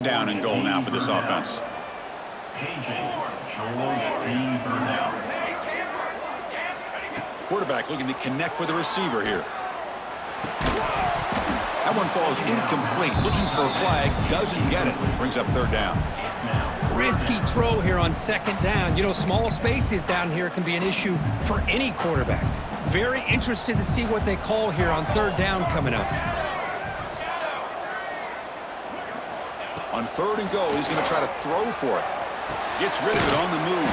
Down and goal now for this offense. Quarterback looking to connect with the receiver here. That one falls incomplete. Looking for a flag. Doesn't get it. Brings up third down. Risky throw here on second down. You know, small spaces down here can be an issue for any quarterback. Very interested to see what they call here on third down coming up. On third and goal, he's going to try to throw for it. Gets rid of it on the move.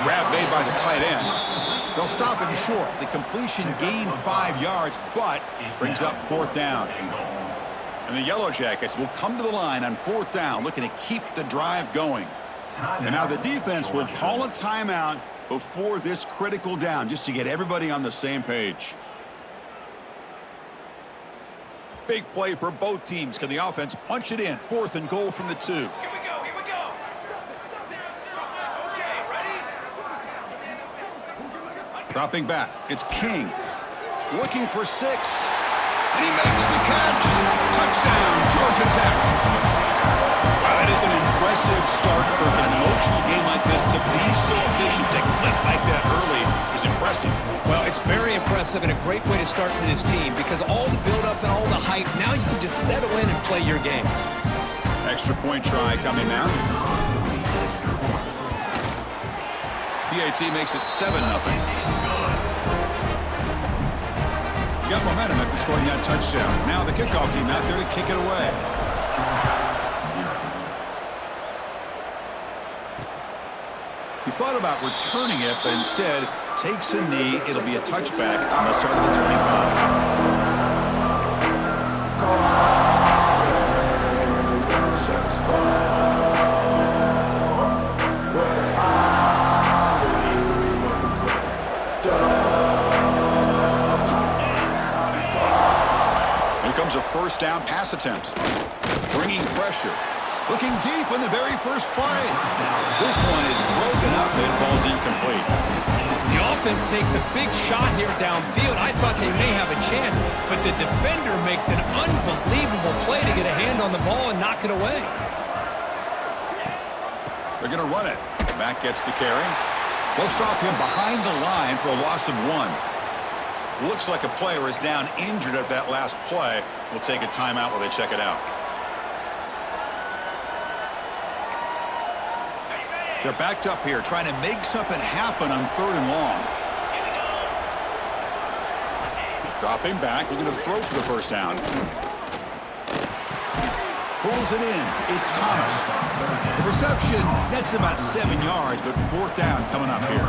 Grab made by the tight end. They'll stop him short. The completion gained 5 yards, but brings up fourth down. And the Yellow Jackets will come to the line on fourth down, looking to keep the drive going. And now the defense will call a timeout before this critical down, just to get everybody on the same page. Big play for both teams. Can the offense punch it in? Fourth and goal from the 2. Here we go. Okay, ready? Dropping back. It's King. Looking for 6. And he makes the catch. Touchdown, Georgia Tech. Wow, that is an impressive start, Kirk. In an emotional game like this, to be so efficient, to click like that early is impressive. Well, it's very impressive and a great way to start for this team because all the build-up and all the hype, now you can just settle in and play your game. Extra point try coming now. PAT makes it 7-0. Got momentum after scoring that touchdown. Now the kickoff team out there to kick it away. He thought about returning it, but instead takes a knee. It'll be a touchback on the start of the 25. Here comes a first down pass attempt. Bringing pressure. Looking deep in the very first play. This one is broken up and falls incomplete. The offense takes a big shot here downfield. I thought they may have a chance, but the defender makes an unbelievable play to get a hand on the ball and knock it away. They're going to run it. Mack gets the carry. They'll stop him behind the line for a loss of 1. Looks like a player is down injured at that last play. We'll take a timeout while they check it out. They're backed up here, trying to make something happen on third and long. Dropping back, looking to throw for the first down. Pulls it in. It's Thomas. The reception nets about 7 yards, but fourth down coming up here.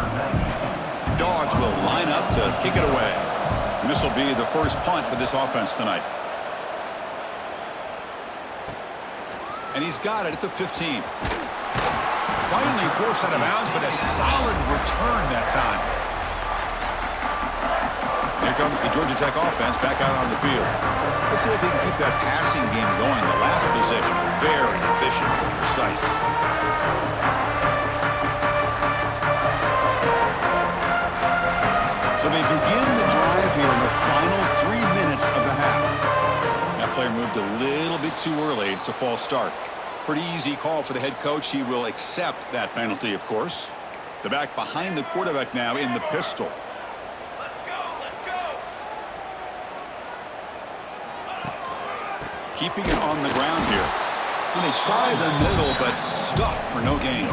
Dogs will line up to kick it away. And this will be the first punt for this offense tonight. And he's got it at the 15. Finally forced out of bounds, but a solid return that time. Here comes the Georgia Tech offense back out on the field. Let's see if they can keep that passing game going. The last possession, very efficient and precise. So they begin the drive here in the final 3 minutes of the half. That player moved a little bit too early. It's a false start. Pretty easy call for the head coach. He will accept that penalty, of course. The back behind the quarterback now in the pistol. Let's go. Keeping it on the ground here. And they try the middle, but stuffed for no gain.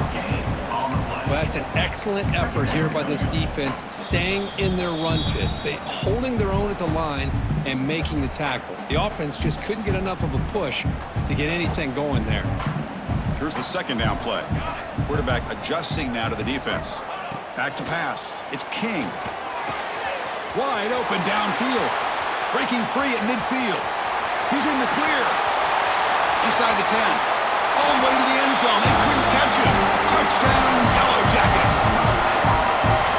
Well, that's an excellent effort here by this defense, staying in their run fits. They holding their own at the line and making the tackle. The offense just couldn't get enough of a push to get anything going there. Here's the second down play. Quarterback adjusting now to the defense. Back to pass. It's King. Wide open downfield. Breaking free at midfield. He's in the clear. Inside the 10. All the way to the end zone. They couldn't catch him. Touchdown, Yellow Jackets.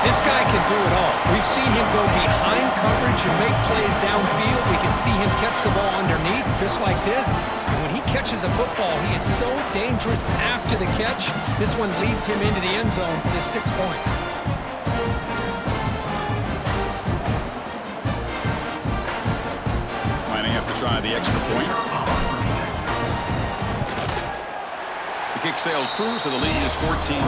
This guy can do it all. We've seen him go behind coverage and make plays downfield. We can see him catch the ball underneath just like this. And when he catches a football, he is so dangerous after the catch. This one leads him into the end zone for the 6 points. Lining up to try the extra point. kick sails through, so the lead is 14-0.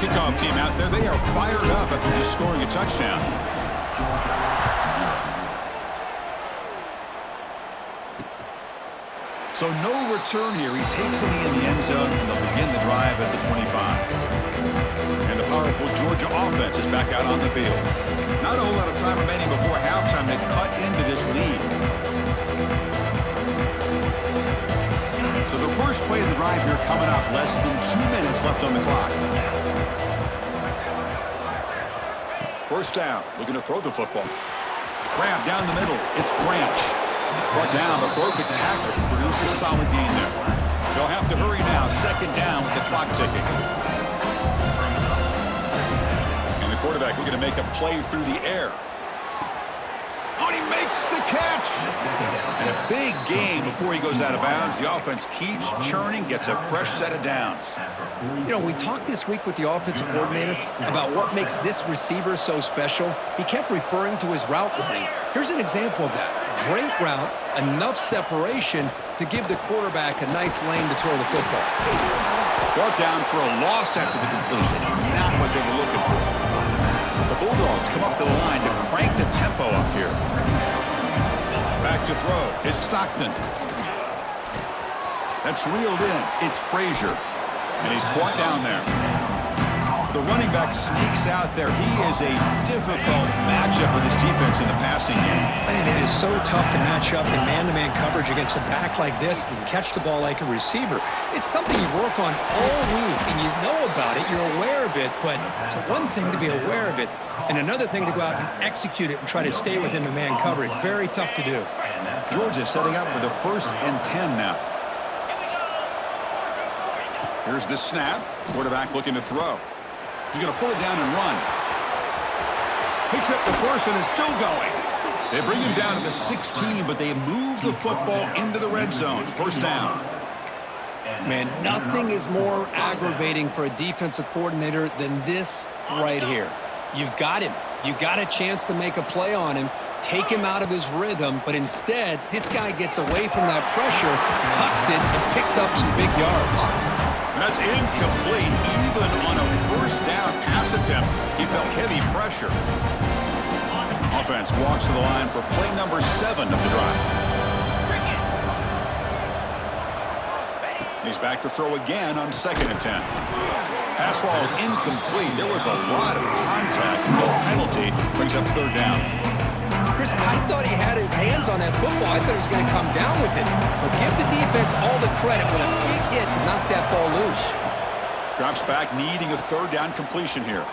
Kickoff team out there, they are fired up after just scoring a touchdown. So no return here. He takes it in the end zone, and they'll begin the drive at the 25. And the powerful Georgia offense is back out on the field. Not a whole lot of time remaining before halftime to cut into this lead. So the first play of the drive here coming up. Less than 2 minutes left on the clock. First down, looking to throw the football. Grab down the middle. It's Branch. Brought down, but broke a tackle to produce a solid gain there. They'll have to hurry now. Second down with the clock ticking. And the quarterback looking to make a play through the air. Oh, he makes the catch! And a big gain before he goes out of bounds. The offense keeps churning, gets a fresh set of downs. You know, we talked this week with the offensive coordinator about what makes this receiver so special. He kept referring to his route running. Here's an example of that. Great route, enough separation to give the quarterback a nice lane to throw the football. Brought down for a loss after the completion. Not what they were looking for. The Bulldogs come up to the line to crank the tempo up here. Back to throw. It's Stockton. That's reeled in. It's Frazier. And he's brought down there. The running back sneaks out there. He is a difficult matchup for this defense in the passing game. Man, it is so tough to match up in man-to-man coverage against a back like this and catch the ball like a receiver. It's something you work on all week, and you know about it. You're aware of it, but it's one thing to be aware of it, and another thing to go out and execute it and try to stay within the man coverage. Very tough to do. Georgia setting up with a 1st and 10 now. Here's the snap. Quarterback looking to throw. He's going to pull it down and run. Picks up the first and is still going. They bring him down to the 16, but they move the football into the red zone. First down. Man, nothing is more aggravating for a defensive coordinator than this right here. You've got him. You got a chance to make a play on him, take him out of his rhythm, but instead, this guy gets away from that pressure, tucks it, and picks up some big yards. That's incomplete. Even on a first down pass attempt, he felt heavy pressure. Offense walks to the line for play number 7 of the drive. He's back to throw again on 2nd and 10. Pass ball is incomplete. There was a lot of contact. No penalty. Brings up 3rd down. Chris, I thought he had his hands on that football. I thought he was going to come down with it. But give the defense all the credit with a big hit to knock that ball loose. Drops back, needing a 3rd down completion here.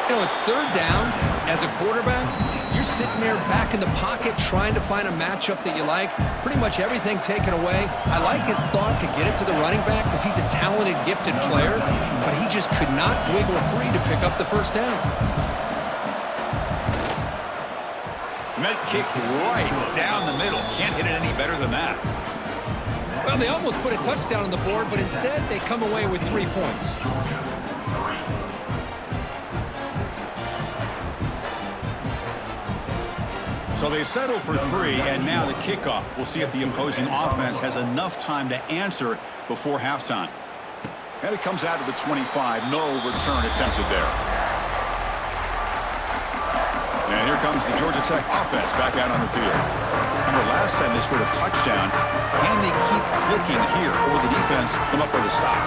You know, it's 3rd down. As a quarterback, you're sitting there back in the pocket trying to find a matchup that you like. Pretty much everything taken away. I like his thought to get it to the running back because he's a talented, gifted player. But he just could not wiggle free to pick up the 1st down. And that kick right down the middle. Can't hit it any better than that. Well, they almost put a touchdown on the board, but instead they come away with 3 points. So they settle for 3, and now the kickoff. We'll see if the opposing offense has enough time to answer before halftime. And it comes out to the 25. No return attempted there. And here comes the Georgia Tech offense back out on the field. Remember, last time they scored a touchdown. Can they keep clicking here, or will the defense come up with a stop?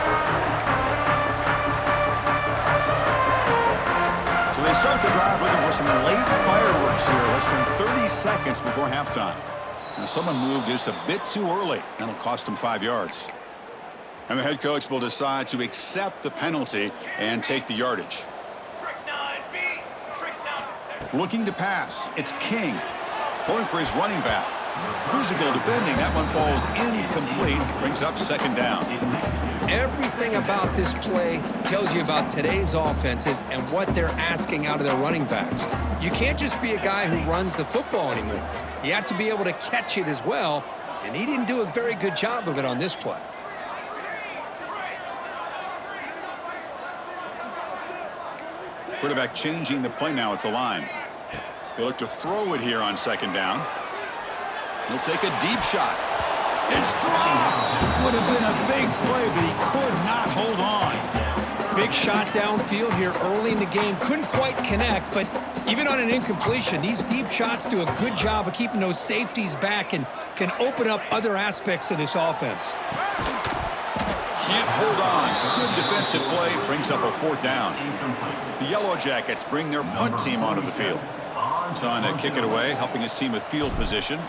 So they start the drive looking for some late fireworks here, less than 30 seconds before halftime. Now, someone moved just a bit too early. That'll cost them 5 yards. And the head coach will decide to accept the penalty and take the yardage. Looking to pass. It's King. Going for his running back. Physical defending. That one falls incomplete. Brings up 2nd down. Everything about this play tells you about today's offenses and what they're asking out of their running backs. You can't just be a guy who runs the football anymore. You have to be able to catch it as well, and he didn't do a very good job of it on this play. Quarterback changing the play now at the line. They look to throw it here on 2nd down. He'll take a deep shot. It's dropped. Would have been a big play, but he could not hold on. Big shot downfield here early in the game. Couldn't quite connect, but even on an incompletion, these deep shots do a good job of keeping those safeties back and can open up other aspects of this offense. Can't hold on. Good defensive play brings up a 4th down. The Yellow Jackets bring their punt team onto the field. He's on to kick it away, helping his team with field position.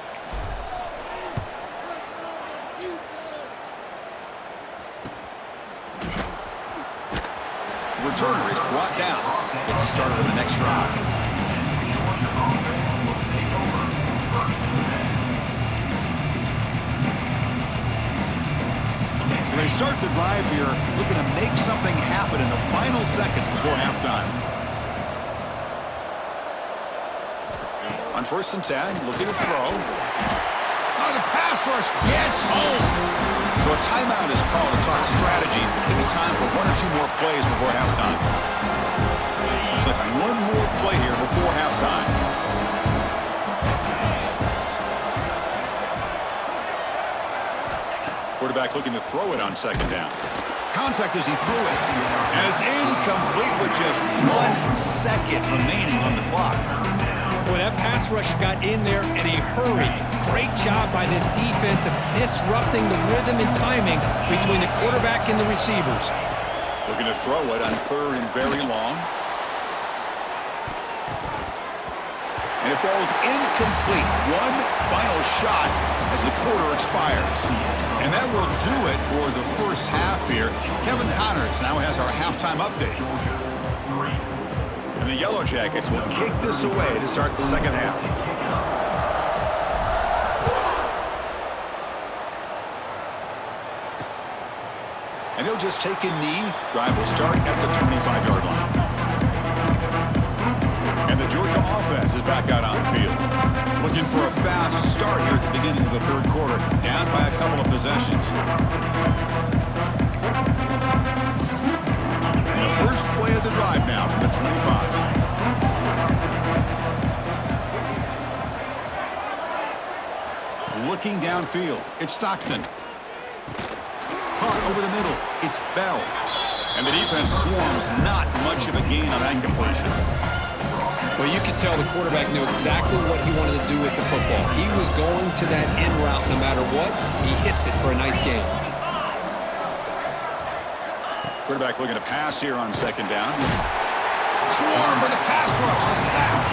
Returner is brought down. Gets us started with the next drive. So they start the drive here, looking to make something happen in the final seconds before halftime. On 1st and 10, looking to throw. Oh, the pass rush gets home. So a timeout is called to talk strategy. Maybe time for 1 or 2 more plays before halftime. Looks like 1 more play here before halftime. Quarterback looking to throw it on 2nd down. Contact as he threw it. And it's incomplete with just 1 second remaining on the clock. Boy, that pass rush got in there in a hurry. Great job by this defense of disrupting the rhythm and timing between the quarterback and the receivers. Looking to throw it on 3rd and very long. And it falls incomplete. 1 final shot as the quarter expires. And that will do it for the first half here. Kevin Connors now has our halftime update. And the Yellow Jackets will kick this away to start the second half. And he'll just take a knee. Drive will start at the 25-yard line. And the Georgia offense is back out on the field. Looking for a fast start here at the beginning of the 3rd quarter. Down by a couple of possessions. And the first play of the drive now from the 25. Looking downfield, it's Stockton. Caught over the middle, it's Bell. And the defense swarms, not much of a gain on that completion. Well, you could tell the quarterback knew exactly what he wanted to do with the football. He was going to that in route no matter what. He hits it for a nice gain. Quarterback looking to pass here on 2nd down. Swarm by the pass rush, a sack.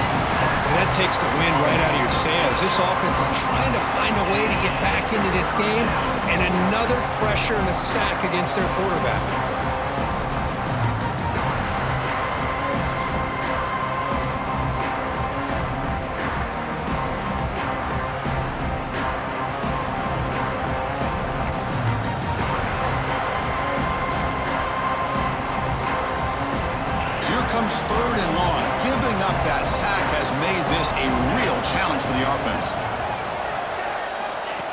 That takes the wind right out of your sails. This offense is trying to find a way to get back into this game, and another pressure and a sack against their quarterback. Comes 3rd and long. Giving up that sack has made this a real challenge for the offense.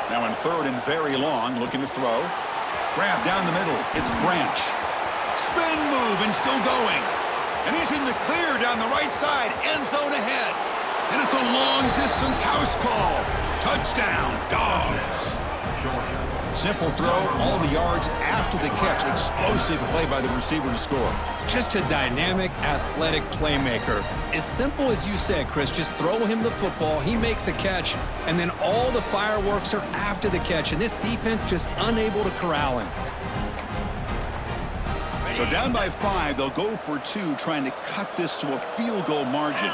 Now in 3rd and very long, looking to throw. Grab down the middle. It's Branch. Spin move and still going. And he's in the clear down the right side. End zone ahead. And it's a long-distance house call. Touchdown, Dogs. Simple throw, all the yards after the catch. Explosive play by the receiver to score. Just a dynamic, athletic playmaker. As simple as you said, Chris, just throw him the football, he makes a catch, and then all the fireworks are after the catch, and this defense just unable to corral him. So down by 5, they'll go for 2, trying to cut this to a field goal margin.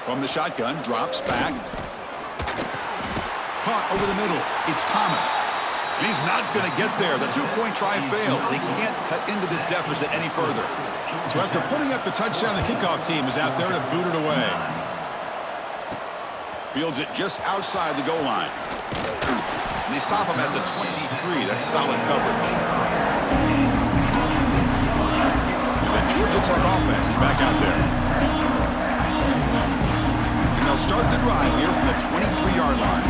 From the shotgun, drops back. Caught over the middle. It's Thomas. And he's not going to get there. The 2-point try fails. They can't cut into this deficit any further. So after putting up the touchdown, the kickoff team is out there to boot it away. Fields it just outside the goal line. And they stop him at the 23. That's solid coverage. And the Georgia Tech offense is back out there. And they'll start the drive here from the 23-yard line.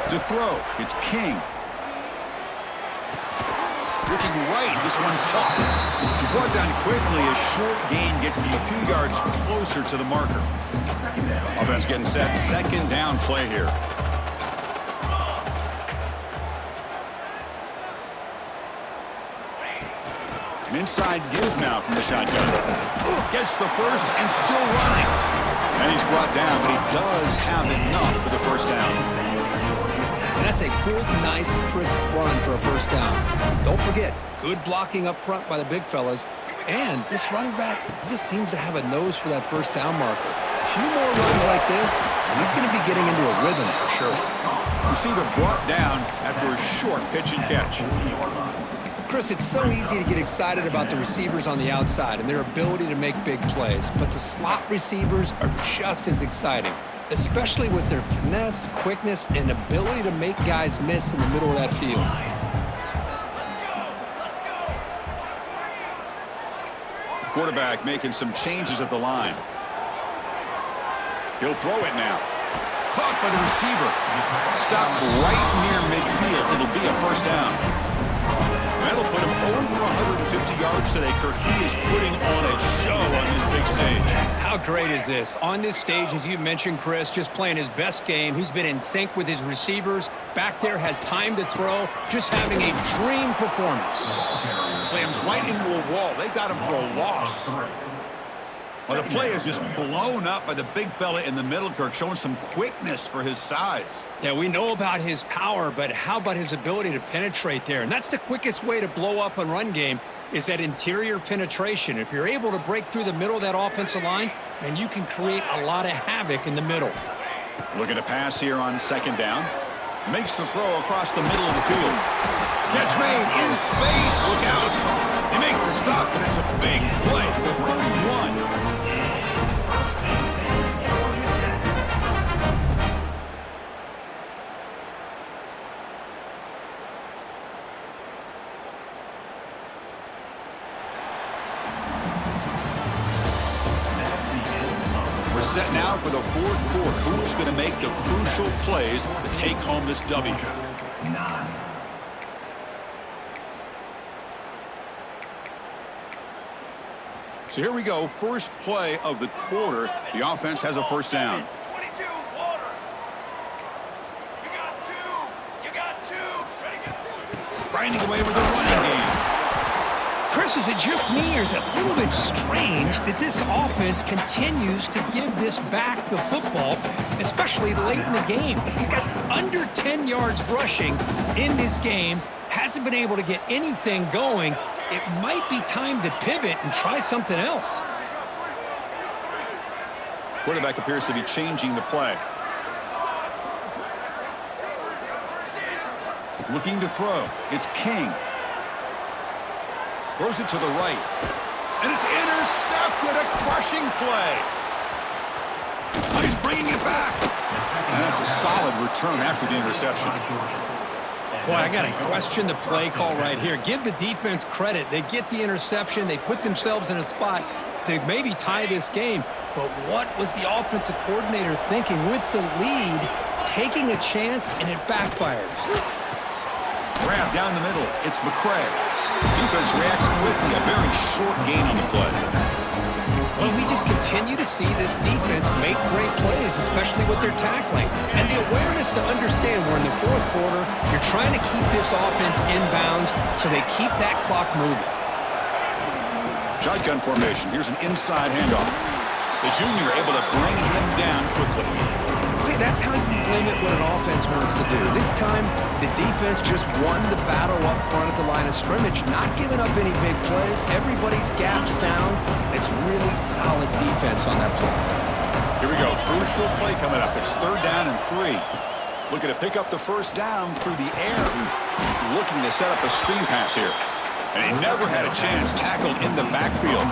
To throw, it's King. looking right. This one caught. He's brought down quickly. A short gain gets them a few yards closer to the marker. Offense getting set. Second down play here. An inside give now from the shotgun. Gets the first and still running. And he's brought down, but he does have enough for the first down. And that's a good, nice, crisp run for a first down. Don't forget, good blocking up front by the big fellas. And this running back, he just seems to have a nose for that first down marker. A few more runs like this, and he's going to be getting into a rhythm for sure. Receiver brought down after a short pitch and catch. Chris, it's so easy to get excited about the receivers on the outside and their ability to make big plays, but the slot receivers are just as exciting, especially with their finesse, quickness, and ability to make guys miss in the middle of that field. Quarterback making some changes at the line. He'll throw it now. Caught by the receiver. Stop right near midfield. It'll be a first down. That'll put him over 150 yards today. Kirk, he is putting on a show on this big stage. How great is this? On this stage, as you mentioned, Chris, just playing his best game. He's been in sync with his receivers. Back there, has time to throw. Just having a dream performance. Slams right into a wall. They got him for a loss. Well, the play is just blown up by the big fella in the middle, Kirk, showing some quickness for his size. Yeah, we know about his power, but how about his ability to penetrate there? And that's the quickest way to blow up a run game is that interior penetration. If you're able to break through the middle of that offensive line, then you can create a lot of havoc in the middle. Looking to pass here on second down. Makes the throw across the middle of the field. Catch made in space. Look out. They make the stop, but it's a big play for 31. We're set now for the fourth quarter. Who's going to make the crucial plays to take home this W? So here we go. First play of the quarter. The offense has a first down. 22, water. You got two. You got two. Ready, go. Grinding away with the running game. Chris, is it just me, or is it a little bit strange that this offense continues to give this back the football, especially late in the game? He's got under 10 yards rushing in this game, hasn't been able to get anything going. It might be time to pivot and try something else. Quarterback appears to be changing the play. Looking to throw. It's King. Throws it to the right. And it's intercepted. A crushing play. He's bringing it back. And that's a solid return after the interception. Boy, I got to question the play call right here. Give the defense credit. They get the interception. They put themselves in a spot to maybe tie this game. But what was the offensive coordinator thinking with the lead, taking a chance, and it backfires? Grab down the middle. It's McCray. Defense reacts quickly. A very short gain on the play. Well, we just continue to see this defense make great plays, especially with their tackling. And the awareness to understand we're in the fourth quarter, you're trying to keep this offense inbounds so they keep that clock moving. Shotgun formation. Here's an inside handoff. The junior able to bring him down quickly. See, that's how you limit what an offense wants to do. This time, the defense just won the battle up front at the line of scrimmage, not giving up any big plays. Everybody's gap sound. It's really solid defense on that play. Here we go. Crucial play coming up. It's third down and 3. Looking to pick up the first down through the air. Looking to set up a screen pass here. And he never had a chance tackled in the backfield.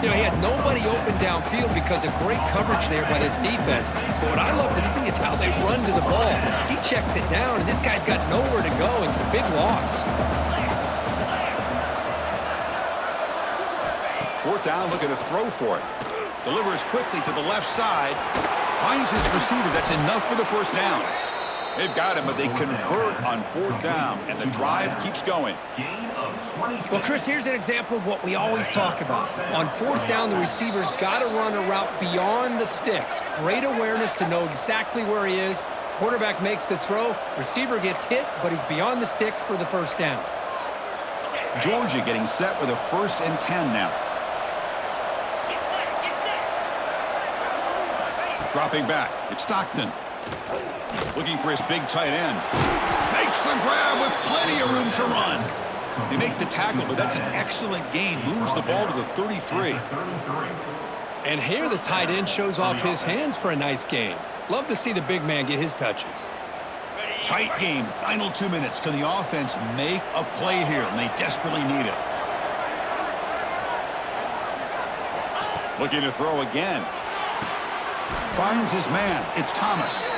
You know, he had nobody open downfield because of great coverage there by this defense. But what I love to see is how they run to the ball. He checks it down, and this guy's got nowhere to go. It's a big loss. Fourth down, looking to throw for it. Delivers quickly to the left side. Finds his receiver. That's enough for the first down. They've got him, but they convert on 4th down, and the drive keeps going. Well, Chris, here's an example of what we always talk about. On 4th down, the receiver's got to run a route beyond the sticks. Great awareness to know exactly where he is. Quarterback makes the throw. Receiver gets hit, but he's beyond the sticks for the first down. Georgia getting set with a 1st and 10 now. Dropping back, it's Stockton. Looking for his big tight end. Makes the grab with plenty of room to run. They make the tackle, but that's an excellent gain. Moves the ball to the 33. And here the tight end shows off his hands for a nice gain. Love to see the big man get his touches. Tight game, final 2 minutes. Can the offense make a play here? And they desperately need it. Looking to throw again. Finds his man. It's Thomas.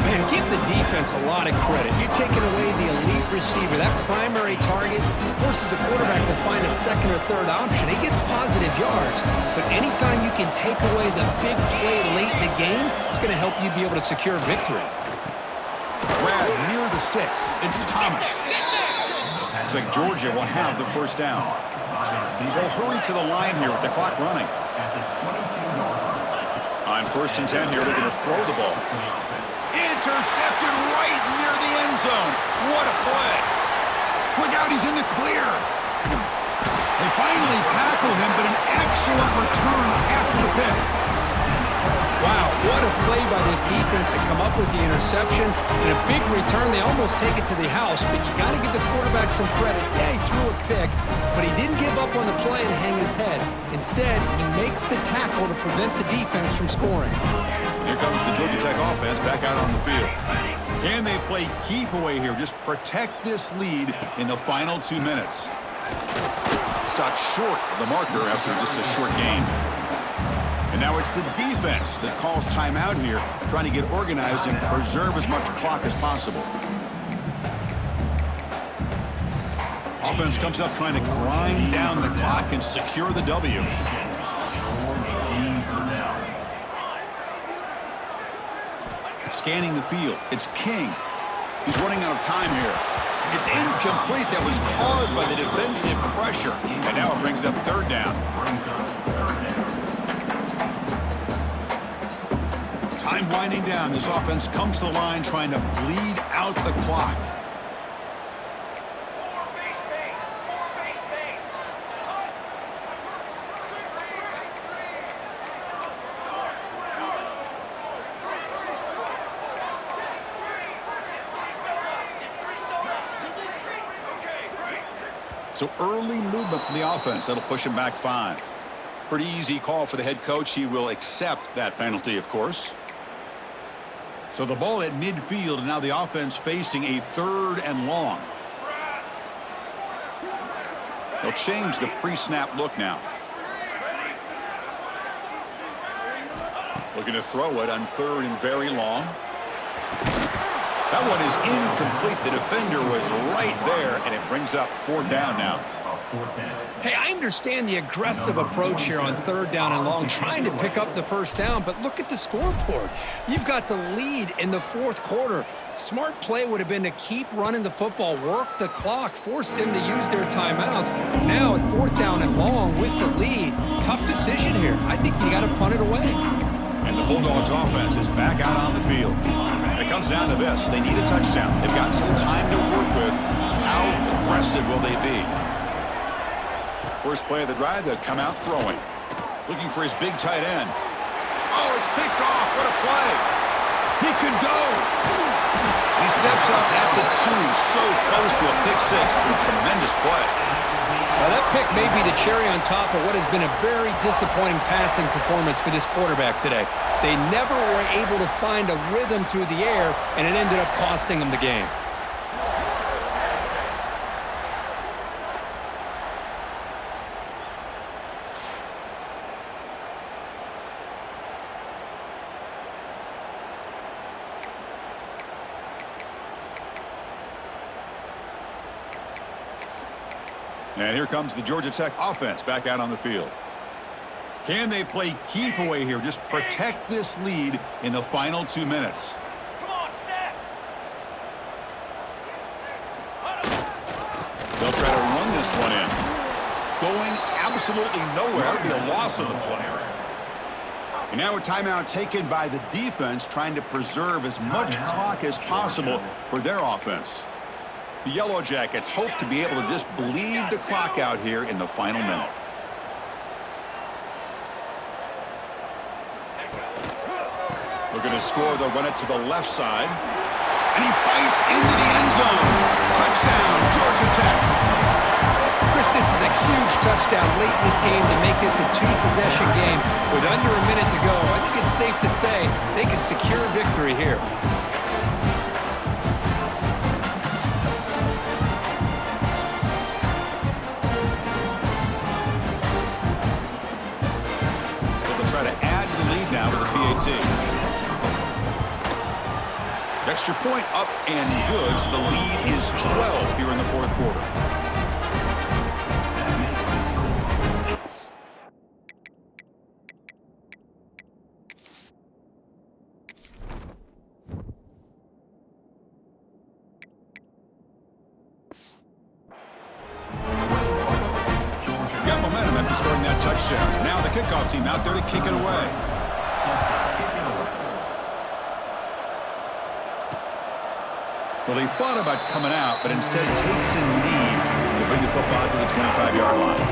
Man, give the defense a lot of credit. You're taking away the elite receiver. That primary target forces the quarterback to find a second or third option. He gets positive yards, but anytime you can take away the big play late in the game, it's going to help you be able to secure victory. Grab near the sticks. It's Thomas. Looks like Georgia will have the 1st down. They'll hurry to the line here with the clock running. On 1st and 10 here, looking to throw the ball. Intercepted right near the end zone. What a play. Look out, he's in the clear. They finally tackle him, but an excellent return after the pick. Wow, what a play by this defense to come up with the interception. And a big return. They almost take it to the house, but you got to give the quarterback some credit. Yeah, he threw a pick, but he didn't give up on the play and hang his head. Instead, he makes the tackle to prevent the defense from scoring. Here comes the Georgia Tech offense back out on the field. Can they play keep away here? Just protect this lead in the final 2 minutes. Stopped short of the marker after just a short gain. And now it's the defense that calls timeout here, trying to get organized and preserve as much clock as possible. Offense comes up trying to grind down the clock and secure the W. Scanning the field, it's King. He's running out of time here. It's incomplete. That was caused by the defensive pressure. And now it brings up 3rd down. Time winding down. This offense comes to the line trying to bleed out the clock. So early movement from the offense. That'll push him back 5. Pretty easy call for the head coach. He will accept that penalty, of course. So the ball at midfield, and now the offense facing a 3rd and long. They'll change the pre-snap look now. Looking to throw it on 3rd and very long. That one is incomplete. The defender was right there, and it brings up 4th down now. Hey, I understand the aggressive approach here on 3rd down and long, trying to pick up the 1st down, but look at the scoreboard. You've got the lead in the 4th quarter. Smart play would have been to keep running the football, work the clock, force them to use their timeouts. Now, at 4th down and long with the lead, tough decision here. I think you got to punt it away. And the Bulldogs offense is back out on the field. It comes down to this. They need a touchdown. They've got some time to work with. How aggressive will they be? First play of the drive, they'll come out throwing. Looking for his big tight end. Oh, it's picked off. What a play. He could go. He steps up at the 2, so close to a pick 6. A tremendous play. Now that pick may be the cherry on top of what has been a very disappointing passing performance for this quarterback today. They never were able to find a rhythm through the air, and it ended up costing them the game. And here comes the Georgia Tech offense back out on the field. Can they play keep away here? Just protect this lead in the final 2 minutes. Come on, set. absolutely nowhere. That would be a loss of the play. And now a timeout taken by the defense, trying to preserve as much clock as possible for their offense. The Yellow Jackets hope to be able to just bleed the clock out here in the final minute. Looking to score, they'll run it to the left side. And he fights into the end zone. Touchdown, Georgia Tech. Chris, this is a huge touchdown late in this game to make this a two-possession game with under a minute to go. I think it's safe to say they can secure victory here. They'll try to add to the lead now with the PAT. Extra point up and good, so the lead is 12 here in the fourth quarter. Got momentum after scoring that touchdown. Now the kickoff team out there to kick it away. Well, he thought about coming out, but instead takes a knee to bring the football to the 25-yard line.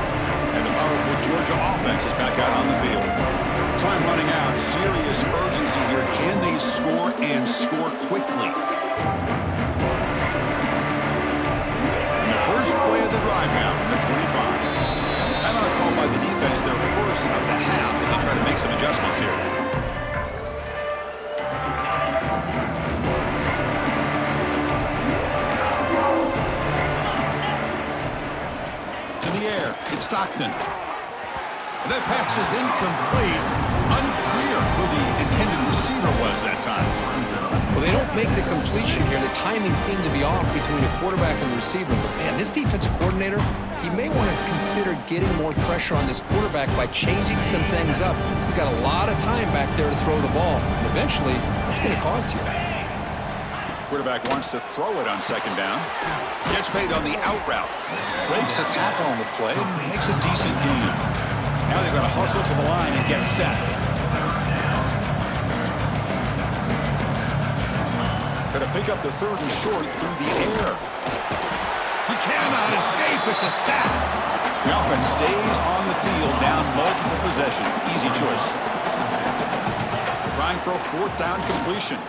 And the powerful Georgia offense is back out on the field. Time running out. Serious urgency here. Can they score and score quickly? And the first play of the drive now from the 25. Timeout called by the defense, their first of the half, as they try to make some adjustments here. It's Stockton. And that pass is incomplete. Unclear who the intended receiver was that time. Well, they don't make the completion here. The timing seemed to be off between the quarterback and the receiver. But, man, this defensive coordinator, he may want to consider getting more pressure on this quarterback by changing some things up. You've got a lot of time back there to throw the ball. And eventually, it's going to cost you. Quarterback wants to throw it on second down. Gets made on the out route. Breaks a tackle on the play and makes a decent gain. Now they've got to hustle to the line and get set. Got to pick up the third and short through the air. He cannot escape. It's a sack. The offense stays on the field, down multiple possessions. Easy choice. Trying for a fourth down completion.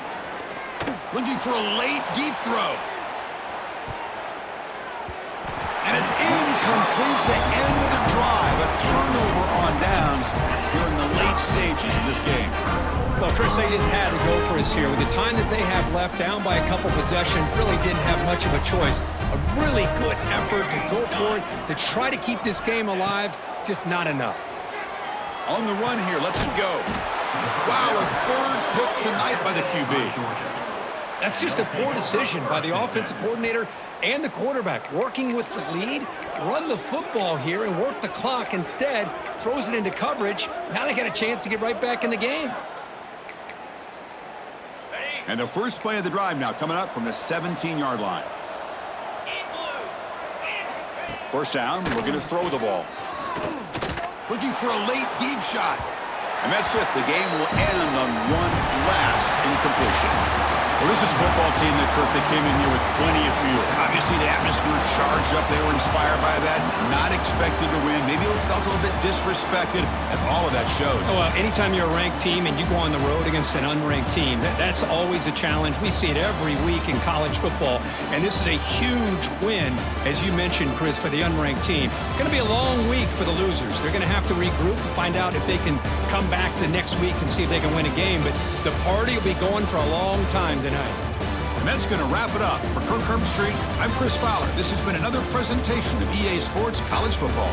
Looking for a late, deep throw. And it's incomplete to end the drive. A turnover on downs here in the late stages of this game. Well, Chris, they just had to go for us here. With the time that they have left, down by a couple possessions, really didn't have much of a choice. A really good effort to go for it, to try to keep this game alive, just not enough. On the run here, lets it go. Wow, a third pick tonight by the QB. That's just a poor decision by the offensive coordinator and the quarterback. Working with the lead, run the football here and work the clock. Instead, throws it into coverage. Now they got a chance to get right back in the game. And the first play of the drive now coming up from the 17-yard line. First down, looking to throw the ball. Looking for a late deep shot. And that's it. The game will end on one last incompletion. Well, this is a football team that, Kirk, that came in here with plenty of fuel. Obviously, the atmosphere charged up. They were inspired by that. Not expected to win. Maybe felt a little bit disrespected, and all of that showed. Oh, well, anytime you're a ranked team and you go on the road against an unranked team, that's always a challenge. We see it every week in college football, and this is a huge win, as you mentioned, Chris, for the unranked team. It's going to be a long week for the losers. They're going to have to regroup and find out if they can come back the next week and see if they can win a game. But the party will be going for a long time tonight. And that's going to wrap it up. For Kirk Herbstreit, I'm Chris Fowler. This has been another presentation of EA Sports College Football.